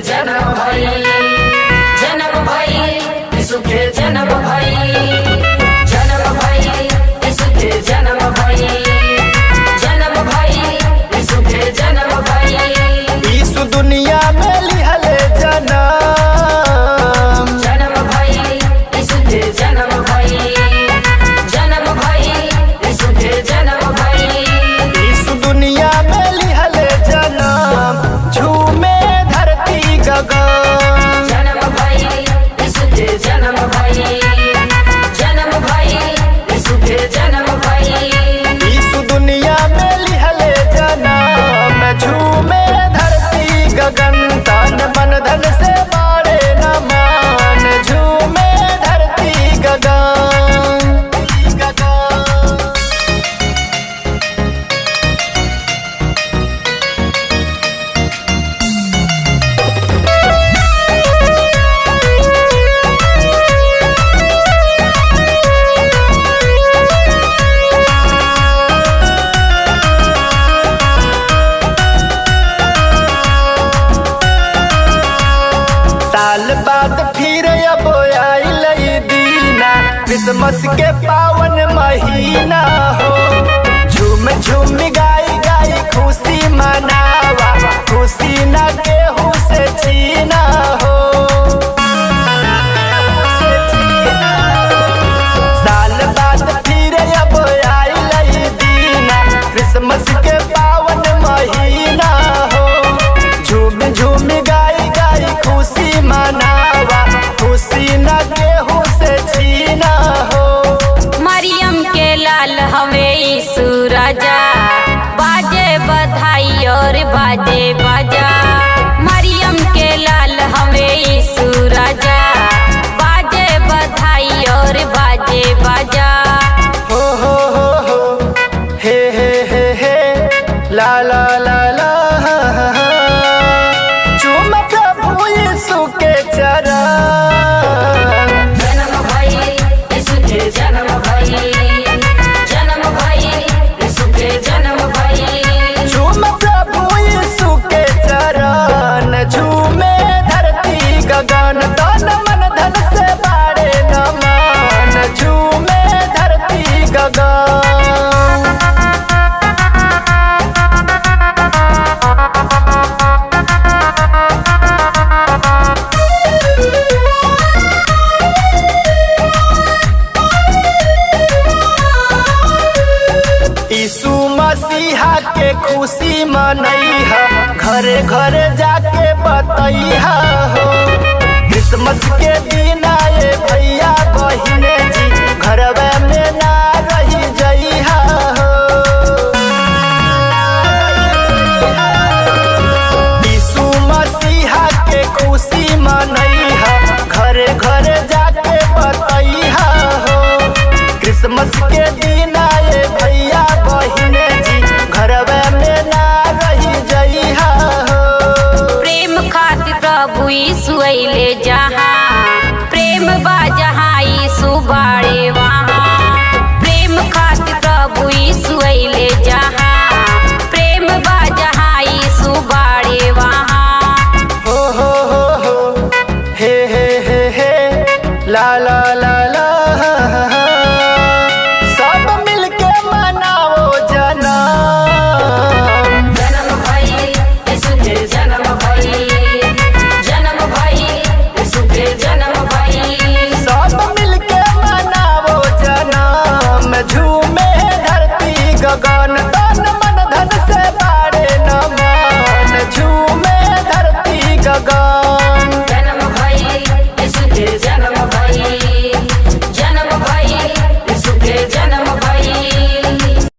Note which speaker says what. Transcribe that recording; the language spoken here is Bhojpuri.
Speaker 1: जन्म भइल, जन्म भइल, यीशु के जन्म भइल, जन्म भइल, यीशु के जन्म भइल, जन्म भइल, यीशु के जन्म भइल।
Speaker 2: यीशु दुनिया में लिहले जन्म,
Speaker 1: जन्म भइल, यीशु के जन्म भइल, जन्म भइल, यीशु के जन्म भइल।
Speaker 2: यीशु दुनिया में लिहले जन्म, झूमे धरती गगन।
Speaker 1: जन्म भइल, यीशु के जन्म भइल, जन्म भइल, यीशु के जन्म भइल।
Speaker 2: यीशु दुनिया में लिहले जन्म, झूमे धरती गगन। तन मन धन से मारे न मान, झूमे धरती गगन। साल बाद फिर अब आइल ई दीना, क्रिसमस के पावन महीना हो। झूम झूम गाई गाई खुशी मनावा, खुशी न केहू से छीना हो। साल बाद फिर अब आइल ई दीना, क्रिसमस के पावन महीना हो। झूम झूम गाई गाई खुशी मनावा, खुशी न केहू से छीना हो।
Speaker 3: मरियम के लाल हवे यीशु राजा, बाजे बधाई और बाजे बाजा। मरियम के लाल हवे यीशु राजा, बाजे बधाई और बाजे बाजा।
Speaker 2: हो हे ला ला ला ला, चूम प्रभु यीशु के चरण।
Speaker 1: जन्म भइल, यीशु के जन्म भइल, जन्म भइल, यीशु के जन्म भइल।
Speaker 2: झूम प्रभु यीशु के चरण, झूमे धरती गगन। तन मन धन से बारे न मान, झूमे धरती गगन। यीशु मसीहा के खुशी मनैहा, घरे घरे जाके बतैहा हो। क्रिसमस के दिन आए भैया बहिने जी, घरवे में ना रही जइहा हो। यीशु मसीहा के खुशी मनैहा, घरे घरे जाके बतैहा हो। क्रिसमस के दिन आए भैया बहिने जी, घरवे में ना रही जइहा हो।
Speaker 3: प्रेम खातिर प्रभु यीशु अइले जा,